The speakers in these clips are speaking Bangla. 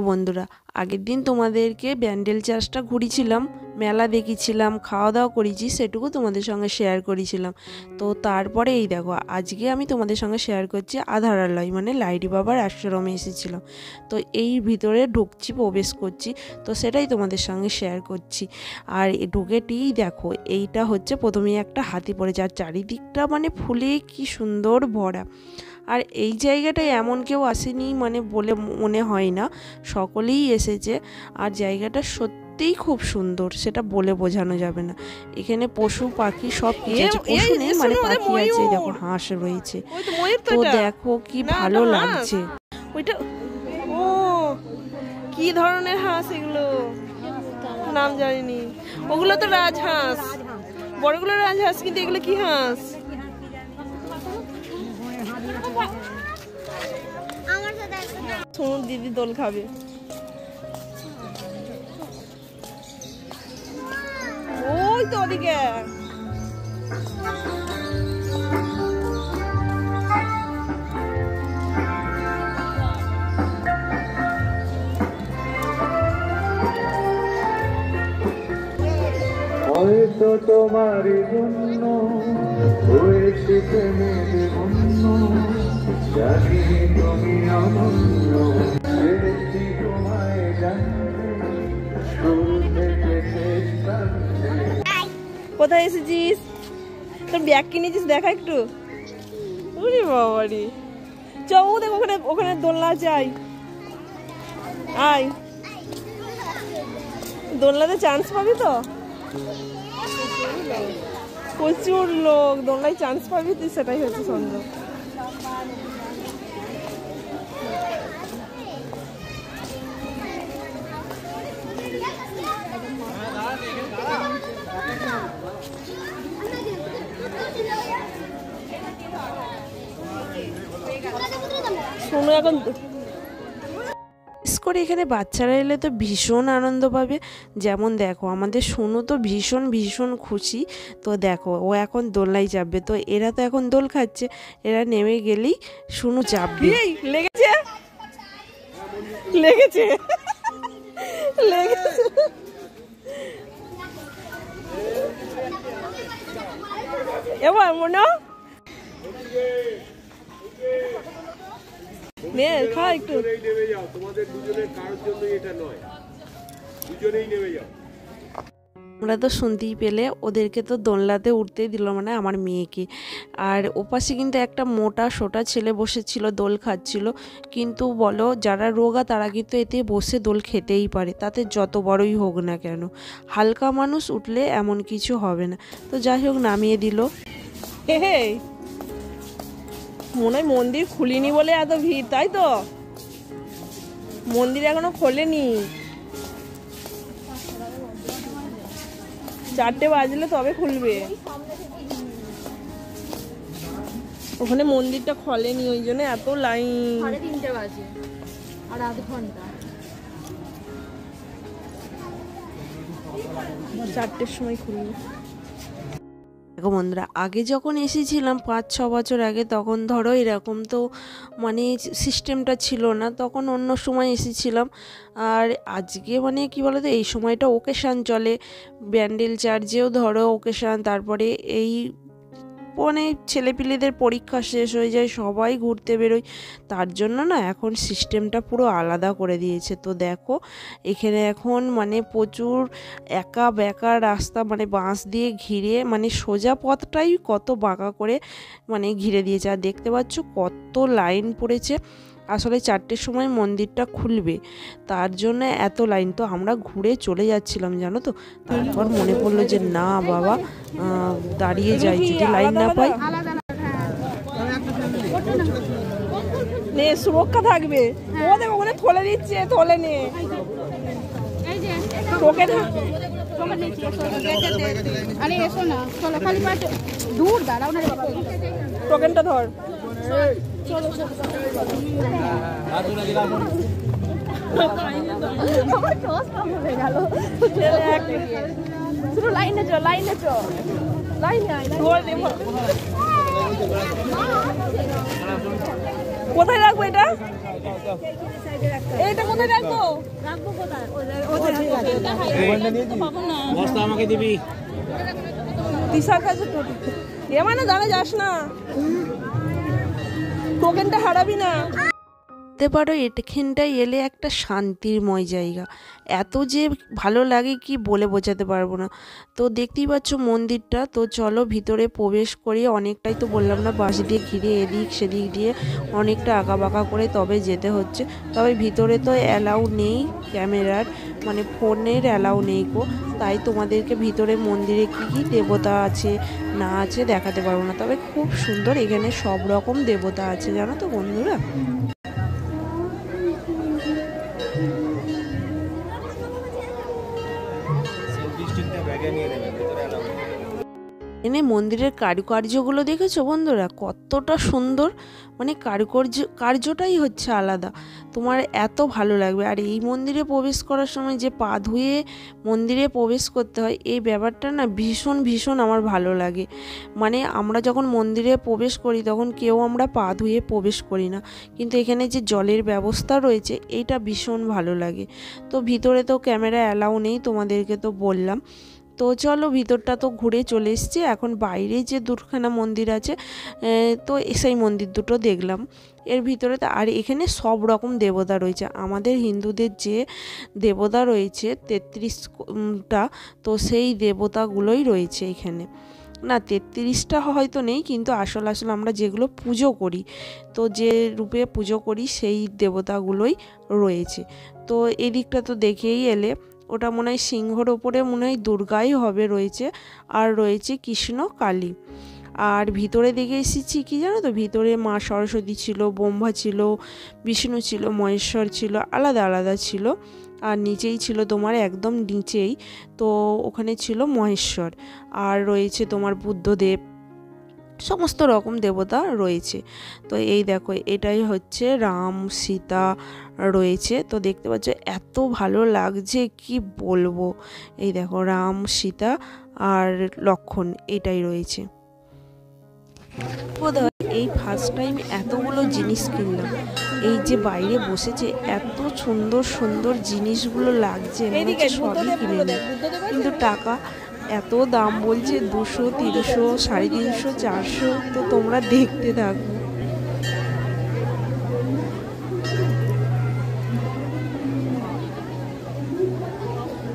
বন্ধুরা, আগের দিন তোমাদেরকে ব্যান্ডেল চার্চটা ঘুরিয়েছিলাম, মেলা দেখিয়েছিলাম, খাওয়া দাওয়া করেছি, সেটুকু তোমাদের সঙ্গে শেয়ার করেছিলাম। তো তারপরে এই দেখো, আজকে আমি তোমাদের সঙ্গে শেয়ার করছি আধারালয় মানে লাইডি বাবার আশ্রমে এসেছিলাম। তো এই ভিতরে ঢুকছি, প্রবেশ করছি, তো সেটাই তোমাদের সঙ্গে শেয়ার করছি। আর ঢুকেটিই দেখো, এইটা হচ্ছে প্রথমেই একটা হাতি পড়েছে, আর চারিদিকটা মানে ফুলে কি সুন্দর ভরা। আর এই জায়গাটায় এমন কেউ আসেনি মানে বলে মনে হয় না, সকলেই এসেছে। আর জায়গাটা সত্যিই খুব সুন্দর, সেটা বলে বোঝানো যাবে না। এখানে পশু পাখি সব কিছু আছে, পশু নেই মানে পাখি আছে, দেখো হাঁস রয়েছে। তো দেখো কি ভালো লাগছে। ওইটা ও কি ধরনের হাঁস এগুলো নাম জানিনি। ওগুলো তো রাজহাঁস, বড়গুলো রাজহাঁস, কিন্তু এগুলো কি হাঁস? সোনুর দিদি দোল খাবে। ওই তো ওদিকে হয়তো তোমার জন্য হয়েছে প্রেমের অন্য, জানি তুমি অনন্য, পেরেছি তোমায় জানতে শুরু থেকে শেষ প্রান্তে। কোথায় এসেছিস? তোর ব্যাগ কিনেছিস, দেখা একটু। ওরে বাবারে, চৌ দেখ ওখানে, ওখানে দোলনা চাই, আয় দোলনাতে চান্স পাবি তো। প্রচুর লোক, দোলনায় চান্স পাবি তুই, সেটাই হচ্ছে সন্দেহ। শোনো এখন করে এখানে বাচ্চারা এলে তো ভীষণ আনন্দ পাবে। যেমন দেখো, আমাদের সোনু তো ভীষণ ভীষণ খুশি। তো দেখো, ও এখন দোলনায় চাপবে। তো এরা তো এখন দোল খাচ্ছে, এরা নেমে গেলেই সোনু চাপবে। লেগেছে লেগেছে লেগেছে। এবার মনে নে খা একটু। তোমাদের দুজনের কারোর জন্য এটা নয়, দুজনেই নেমে যাও। আমরা তো শুনতেই পেলে, ওদেরকে তো দোলনাতে উঠতেই দিল, মানে আমার মেয়েকে। আর ওপাশে কিন্তু একটা মোটা সোটা ছেলে বসেছিল, দোল খাচ্ছিল। কিন্তু বলো, যারা রোগা তারা কিন্তু এতে বসে দোল খেতেই পারে, তাতে যত বড়ই হোক না কেন। হালকা মানুষ উঠলে এমন কিছু হবে না। তো যাই হোক, নামিয়ে দিল। মনে হয় মন্দির খুলিনি বলে এত ভিড়, তাই তো? মন্দির এখনো খোলেনি, 4টে বাজলে তবে খুলবে। ওখানে মন্দিরটা খোলেনি, ওই জন্য এত লাইন। 3:30 বাজে, আর আধ ঘন্টা। 4টের সময় খুলবে। দেখো বন্ধুরা, আগে যখন এসেছিলাম 5-6 বছর আগে, তখন ধরো এরকম তো মানে সিস্টেমটা ছিল না, তখন অন্য সময় এসেছিলাম। আর আজকে মানে কি বলতো, এই সময়টা ওকেশান চলে, ব্যান্ডেল চার্চেও ধরো ওকেশান, তারপরে এই মানে ছেলেপিলেদের পরীক্ষা শেষ হয়ে যায়, সবাই ঘুরতে বেরোয়। তার জন্য না এখন সিস্টেমটা পুরো আলাদা করে দিয়েছে। তো দেখো, এখানে এখন মানে প্রচুর একা বেঁকা রাস্তা, মানে বাঁশ দিয়ে ঘিরে, মানে সোজা পথটাই কত বাঁকা করে মানে ঘিরে দিয়েছে। আর দেখতে পাচ্ছ কত লাইন পড়েছে। আসলে 4টের সময় মন্দিরটা খুলবে, তার জন্য এত লাইন। তো আমরা ঘুরে চলে যাচ্ছিলাম, জানো তো। তারপর মনে পড়লো যে না বাবা, দাঁড়িয়ে যাই, যদি লাইন না পাই। নে সুরক্ষা থাকবে। ও দেখো ওখানে থলে দিচ্ছে, থলে নে। টোকেন আরে এসো না, চলো খালি পাশে দূর দাঁড়াও না রে বাবা। টোকেনটা ধর। চলো চলো আমার টস কাম হয়ে গেল। শুধু লাইনে চো, লাইনে চো, লাইনে আয়। কোথায় রাখবো এটা? এইটা কোথায় রাখবো? বস্তা আমাকে দিবি। দিশার কাছে এ মানে দাঁড়া যাস না, টোকেনটা হারাবি না। বলতে পারো এখানটায় এলে একটা শান্তিরময় জায়গা, এত যে ভালো লাগে কি বলে বোঝাতে পারবো না। তো দেখতেই পাচ্ছ মন্দিরটা, তো চলো ভিতরে প্রবেশ করি। অনেকটাই তো বললাম না, বাঁশ দিয়ে ঘিরে এদিক সেদিক দিয়ে অনেকটা আঁকাবাঁকা করে তবে যেতে হচ্ছে। তবে ভিতরে তো অ্যালাউ নেই ক্যামেরার, মানে ফোনের অ্যালাউ নেই গো, তাই তোমাদেরকে ভিতরে মন্দিরে কী কী দেবতা আছে না আছে দেখাতে পারবো না। তবে খুব সুন্দর, এখানে সব রকম দেবতা আছে জানো তো বন্ধুরা। এনে মন্দিরের কারুকার্যগুলো দেখেছো বন্ধুরা, কতটা সুন্দর, মানে কার্যটাই হচ্ছে আলাদা, তোমার এত ভালো লাগবে। আর এই মন্দিরে প্রবেশ করার সময় যে পা ধুয়ে মন্দিরে প্রবেশ করতে হয়, এই ব্যাপারটা না ভীষণ ভীষণ আমার ভালো লাগে। মানে আমরা যখন মন্দিরে প্রবেশ করি তখন কেউ আমরা পা ধুয়ে প্রবেশ করি না, কিন্তু এখানে যে জলের ব্যবস্থা রয়েছে এইটা ভীষণ ভালো লাগে। তো ভিতরে তো ক্যামেরা অ্যালাউ নেই, তোমাদেরকে তো বললাম। তো চলো ভিতরটা তো ঘুরে চলে এসেছি, এখন বাইরে যে দুখানা মন্দির আছে তো সেই মন্দির দুটো দেখলাম এর ভিতরে। আর এখানে সব রকম দেবতা রয়েছে, আমাদের হিন্দুদের যে দেবতা রয়েছে 33টা, তো সেই দেবতাগুলোই রয়েছে এখানে। না 33টা হয়তো নেই, কিন্তু আসলে আমরা যেগুলো পুজো করি, তো যে রূপে পুজো করি সেই দেবতাগুলোই রয়েছে। তো এদিকটা তো দেখেই এলে, ওটা মনে হয় সিংহর ওপরে মনে হয় দুর্গাই হবে রয়েছে, আর রয়েছে কৃষ্ণ কালী। আর ভিতরে দেখে এসেছি কি জানো তো, ভিতরে মা সরস্বতী ছিল, ব্রহ্মা ছিল, বিষ্ণু ছিল, মহেশ্বর ছিল, আলাদা আলাদা ছিল। আর নিচেই ছিল তোমার একদম নিচেই তো ওখানে ছিল মহেশ্বর, আর রয়েছে তোমার বুদ্ধদেব, সমস্ত রকম দেবতা রয়েছে। তো এই দেখো এটাই হচ্ছে রাম সীতা রয়েছে, তো দেখতে পাচ্ছ এত ভালো লাগছে কি বলবো। এই দেখো রাম সীতা আর লক্ষ্মণ এটাই রয়েছে। এই ফার্স্ট টাইম এতগুলো জিনিস কিনলাম, এই যে বাইরে বসেছে এত সুন্দর সুন্দর জিনিসগুলো লাগছে, সবই কিনে নেব, কিন্তু টাকা এত দাম বলছে, 200, 300, 350, 400। তো তোমরা দেখতে থাকো।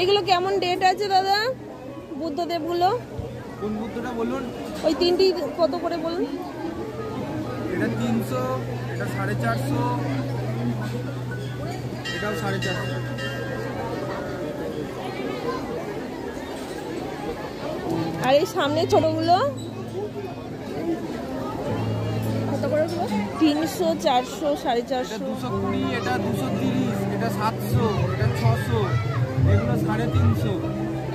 এগুলো কেমন ডেট আছে দাদা বুদ্ধদেবগুলো? কোন বুদ্ধটা বলুন? ওই তিনটি কত করে বলুন? এটা 300, এটা 450, এটাও 450। আর এই সামনে ছোটগুলো কত করে? 300, 400, 450। 220, এটা 230, এটা 700, এটা 600, এগুলো 350।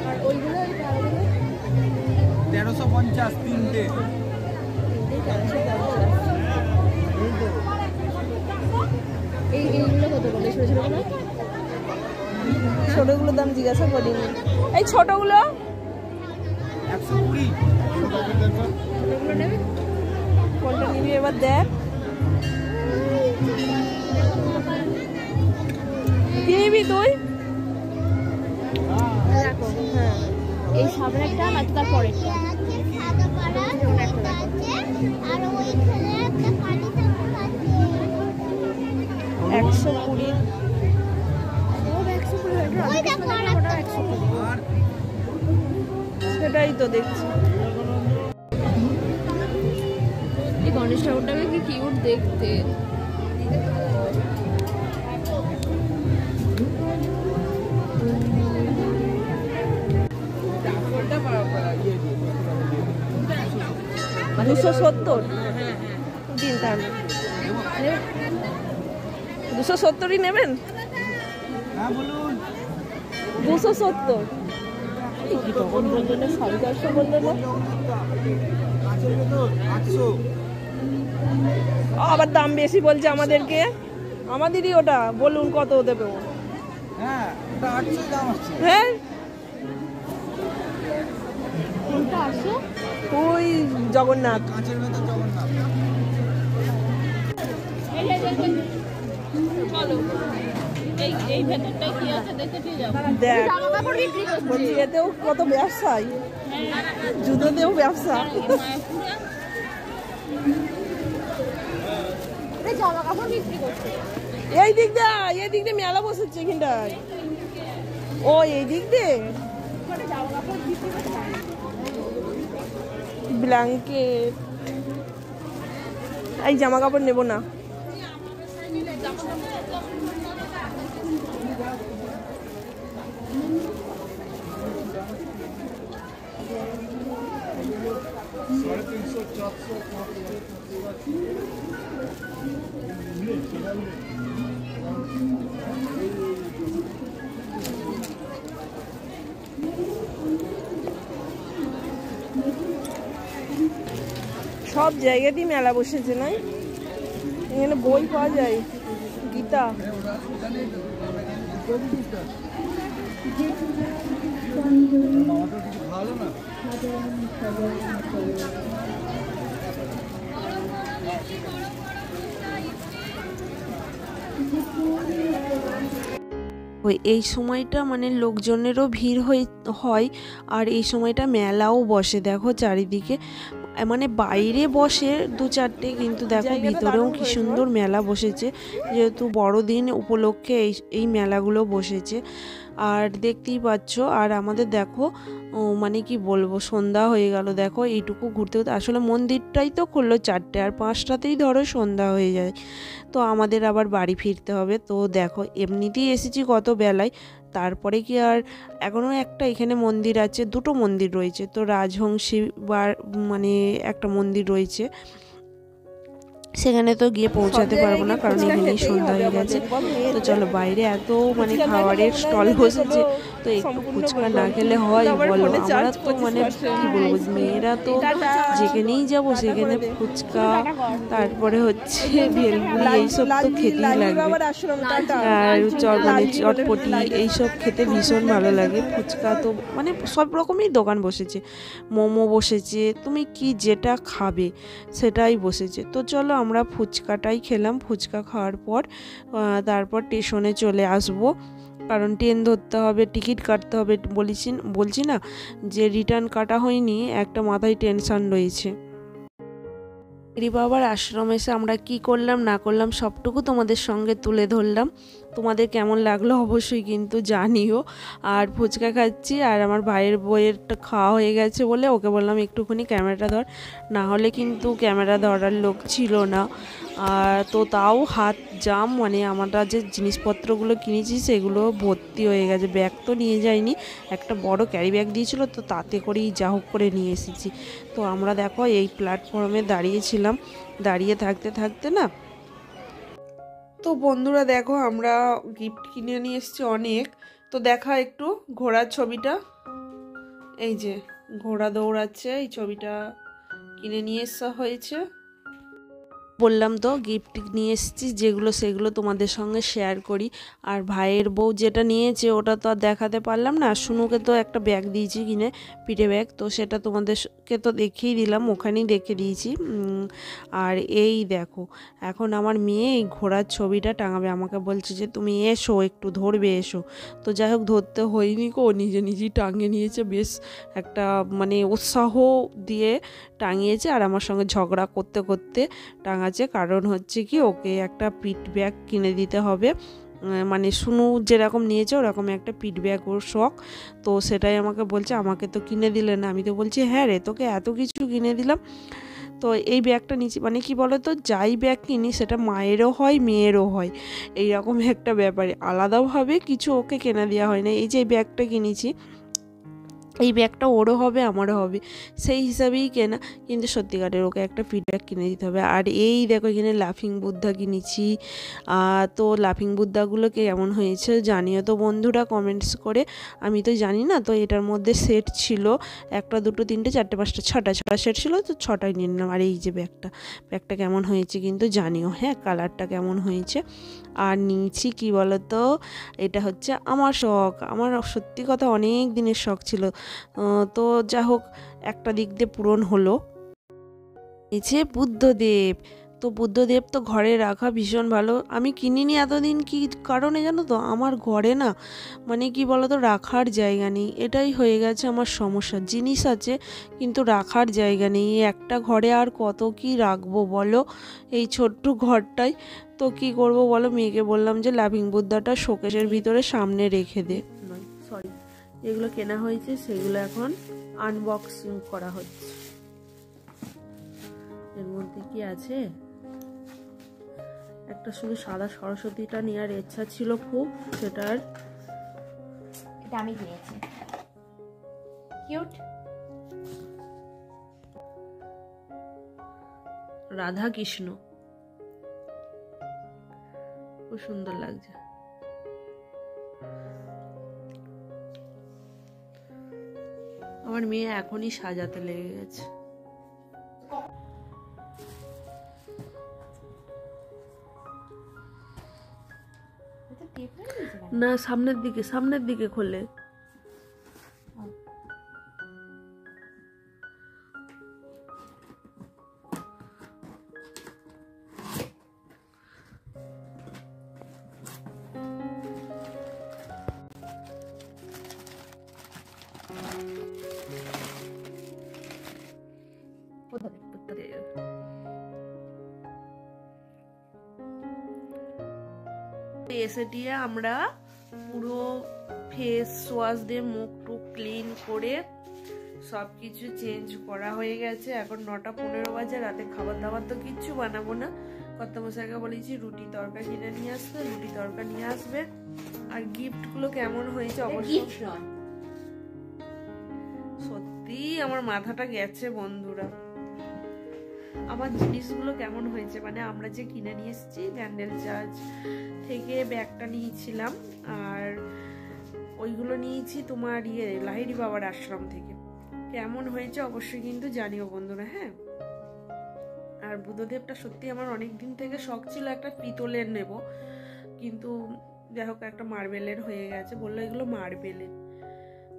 আর ওইগুলো 1350 তিনটে। এইগুলো কত করে? ছোটগুলোর দাম জিজ্ঞাসা করিনি। এই ছোটগুলো 120। ছোটগুলো নেবে? কোনটা নিবি এবার দেখ। কি নিবি তুই? হ্যাঁ এই সামনে একটা আর তার পরেরটা। আর ওইখানে একটা কালী ঠাকুর আছে। 120। ওই দেখো আরেকটা 120। সেটাই তো দেখছি। এই গণেশ ঠাকুরটাকে কি কিউট দেখতে। দুশো 270 দিন তাহলে। 270ই নেবেন? হ্যাঁ বলুন। 270 তখন বললেন না, 450 বললেন না। কাঁচের ভেতর 800। আবার দাম বেশি বলছে আমাদেরকে। আমাদেরই ওটা বলুন কত দেবে ও? হ্যাঁ ওটা 800 দাম আছে। হ্যাঁ কোনটা আছে? ওই জগন্নাথ। কাঁচের ভেতর জগন্নাথ। এই ভেতরটাই কি আছে দেখে দিয়ে যাবো। দেখ জামা কাপড় বিক্রি করছে। বলছি এতেও কত ব্যবসায়, জুতোতেও ব্যবসা। এই জামা কাপড় বিক্রি করছে। এই দিক দিয়ে মেলা বসেছে এখানটায়। ও এই দিক দিয়ে ব্ল্যাঙ্কেট, এই জামা কাপড় নেবো না। সব জায়গাতেই মেলা বসেছে না, এখানে বই পাওয়া যায়, গীতা। ভালো না এই সময়টা মানে লোকজনেরও ভিড় হয়, আর এই সময়টা মেলাও বসে। দেখো চারিদিকে মানে বাইরে বসে 2-4টে, কিন্তু দেখো ভিতরেও কি সুন্দর মেলা বসেছে, যেহেতু বড়দিন উপলক্ষে এই মেলাগুলো বসেছে। আর দেখতেই পাচ্ছ, আর আমাদের দেখো মানে কি বলবো, সন্ধ্যা হয়ে গেল। দেখো এইটুকু ঘুরতে ঘুরতে আসলে মন্দিরটাই তো খুললো 4টে, আর 5টাতেই ধরো সন্ধ্যা হয়ে যায়। তো আমাদের আবার বাড়ি ফিরতে হবে। তো দেখো এমনিতেই এসেছি কত বেলায়, তারপরে কি আর এখনও একটা এখানে মন্দির আছে, 2টো মন্দির রয়েছে। তো রাজহংসী মানে একটা মন্দির রয়েছে, সেখানে তো গিয়ে পৌঁছাতে পারবো না, কারণ এখানেই সন্ধ্যা হয়ে গেছে। তো চলো, বাইরে এত মানে খাবারের স্টল বসেছে, তো একটু ফুচকা না খেলে হয় বলো? আমরা তো মানে কি বলবো, মেয়েরা তো যেখানেই যাবো সেখানে ফুচকা, তারপরে হচ্ছে ভেলপুরি, এইসব তো খেতেই লাগবে। আর মানে চটপটি এইসব খেতে ভীষণ ভালো লাগে। ফুচকা তো মানে সব রকমই দোকান বসেছে, মোমো বসেছে, তুমি কি যেটা খাবে সেটাই বসেছে। তো চলো আমরা ফুচকাটাই খেলাম। ফুচকা খাওয়ার পর তারপর স্টেশনে চলে আসবো, কারণ ট্রেন ধরতে হবে, টিকিট কাটতে হবে। বলছি না যে রিটার্ন কাটা হয়নি, একটা মাথায় টেনশন রয়েছে। বাবার আশ্রম এসে আমরা কি করলাম না করলাম সবটুকু তোমাদের সঙ্গে তুলে ধরলাম। তোমাদের কেমন লাগলো অবশ্যই কিন্তু জানিও। আর ফুচকা খাচ্ছি, আর আমার ভাইয়ের বইয়েরটা খাওয়া হয়ে গেছে বলে ওকে বললাম একটুখানি ক্যামেরাটা ধর, না হলে কিন্তু ক্যামেরা ধরার লোক ছিল না। আর তো তাও হাত জাম, মানে আমরা যে জিনিসপত্রগুলো কিনেছি সেগুলো ভর্তি হয়ে গেছে। ব্যাগ তো নিয়ে যাইনি, একটা বড় ক্যারি ব্যাগ দিয়েছিল, তো তাতে করেই যা হোক করে নিয়ে এসেছি। তো আমরা দেখো এই প্ল্যাটফর্মে দাঁড়িয়েছিলাম, দাঁড়িয়ে থাকতে থাকতে না, তো বন্ধুরা দেখো আমরা গিফট কিনে নিয়ে এসেছি অনেক। তো দেখা একটু ঘোড়ার ছবিটা, এই যে ঘোড়া দৌড়াচ্ছে, এই ছবিটা কিনে নিয়ে আসা হয়েছে। বললাম তো গিফট নিয়ে এসেছি যেগুলো, সেগুলো তোমাদের সঙ্গে শেয়ার করি। আর ভাইয়ের বউ যেটা নিয়েছে ওটা তো আর দেখাতে পারলাম না। শুনুকে তো একটা ব্যাগ দিয়েছি কিনে, পিঠে ব্যাগ, তো সেটা তোমাদেরকে তো দেখিয়েই দিলাম, ওখানেই দেখে দিয়েছি। আর এই দেখো এখন আমার মেয়ে এই ঘোড়ার ছবিটা টাঙাবে, আমাকে বলছে যে তুমি এসো একটু ধরবে, এসো। তো যাই হোক ধরতে হয়নি, ও নিজে নিজেই টাঙিয়ে নিয়েছে, বেশ একটা মানে উৎসাহ দিয়ে টাঙিয়েছে। আর আমার সঙ্গে ঝগড়া করতে করতে টাঙাচ্ছে, কারণ হচ্ছে কি ওকে একটা পিঠ ব্যাগ কিনে দিতে হবে। মানে শুনু যেরকম নিয়েছে ওরকম একটা পিঠ ব্যাগ ওর শখ, তো সেটাই আমাকে বলছে আমাকে তো কিনে দিলে না। আমি তো বলছি হ্যাঁ রে, তোকে এত কিছু কিনে দিলাম। তো এই ব্যাগটা নিচে মানে কি বলো তো, যাই ব্যাগ কিনি সেটা মায়েরও হয় মেয়েরও হয়, এইরকম একটা ব্যাপারে আলাদাভাবে কিছু ওকে কেনা দেওয়া হয় না। এই যে ব্যাগটা কিনেছি, এই ব্যাগটা ওরও হবে আমারও হবে, সেই হিসাবেই কেনা, কিন্তু সত্যিকারের ওকে একটা ফিডব্যাক কিনে দিতে হবে। আর এই দেখো এখানে লাফিং বুদ্ধা কিনেছি। তো লাফিং বুদ্ধাগুলোকে কেমন হয়েছে জানিও তো বন্ধুরা কমেন্টস করে, আমি তো জানি না। তো এটার মধ্যে সেট ছিল 1, 2, 3, 4, 5, 6টা সেট ছিল, তো 6টাই নিয়ে নিলাম। আর এই যে ব্যাগটা কেমন হয়েছে কিন্তু জানিও, হ্যাঁ কালারটা কেমন হয়েছে। আর নিয়েছি কি বলতো, এটা হচ্ছে আমার শখ, আমার সত্যি কথা অনেক দিনের শখ ছিল। তো যা হোক একটা দিক দিয়ে পূরণ হলো। এই যে বুদ্ধদেব, তো তো বুদ্ধদেব তো ঘরে রাখা ভীষণ ভালো। আমি কিনিনি এতদিন কি কারণে জানো তো, আমার ঘরে না মানে কি বলো তো রাখার জায়গা নেই, এটাই হয়ে গেছে আমার সমস্যা। জিনিস আছে কিন্তু রাখার জায়গা নেই, এই একটা ঘরে আর কত কি রাখবো বলো, এই ছোট্ট ঘরটাই। তো কি করব বলো, মেয়েকে বললাম যে লাভিং বুদ্ধাটা শোকেসের ভিতরে সামনে রেখে দে, নয় সরি, যেগুলো কেনা হয়েছে সেগুলো এখন আনবক্সিং করা হচ্ছে। এর মধ্যে কি আছে, একটা শুধু সাদা সরস্বতীটা নেওয়ার ইচ্ছা ছিল খুব, সেটার এটা আমি কিনেছি, কিউট। রাধা কৃষ্ণ, খুব সুন্দর লাগছে। আমার মেয়ে এখনই সাজাতে লেগে গেছে। না সামনের দিকে খোলে। এসে দিয়ে আমরা পুরো ফেস ওয়াশ দিয়ে মুখ টুক ক্লিন করে সব কিছু চেঞ্জ করা হয়ে গেছে। এখন 9:15 বাজে, রাতে খাবার দাবার তো কিচ্ছু বানাবো না। কর্তামশাইকে বলেছি রুটি তরকা কিনে নিয়ে আসবে, রুটি তরকা নিয়ে আসবে। আর গিফটগুলো কেমন হয়েছে অবশ্যই, সত্যি আমার মাথাটা গেছে বন্ধুরা, আমার জিনিসগুলো কেমন হয়েছে। মানে আমরা যে কিনে নিয়ে এসেছি ব্যান্ডেল চার্জ থেকে ব্যাগটা নিয়েছিলাম, আর ওইগুলো নিয়েছি তোমার লাহিড়ী বাবার আশ্রম থেকে। কেমন হয়েছে অবশ্যই কিন্তু জানিও বন্ধুরা। হ্যাঁ, আর বুদ্ধদেবটা সত্যি আমার অনেক দিন থেকে শখ ছিল একটা পিতলের নেব, কিন্তু যাই হোক একটা মার্বেলের হয়ে গেছে, বললো এগুলো মার্বেলের।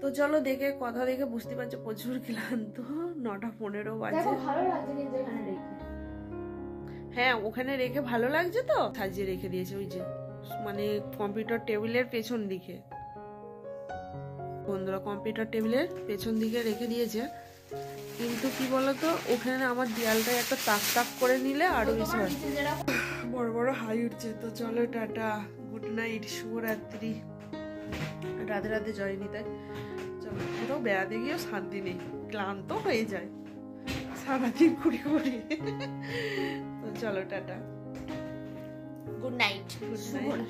তো চলো দেখে কথা দেখে বুঝতে পারছো প্রচুর ক্লান্ত, 9:15 বাজে। হ্যাঁ ওখানে রেখে ভালো লাগছে, তো সাজিয়ে রেখে দিয়েছে ওই যে মানে কম্পিউটার টেবিলের পেছন দিকে বন্ধুরা, কম্পিউটার টেবিলের পেছন দিকে রেখে দিয়েছে। কিন্তু কি বলতো, ওখানে আমার দেয়ালটায় একটা তাক তাক করে নিলে আরো বেশি বড় বড় হাই উঠছে। তো চলো টাটা, গুড নাইট, শুভরাত্রি, রাধে রাধে, জয় নিতাই। চলো, কোথাও বেড়াতে গিয়েও শান্তি নেই, ক্লান্ত হয়ে যায় সারাদিন ঘুরে ঘুরে। তো চলো tata, good night, good night.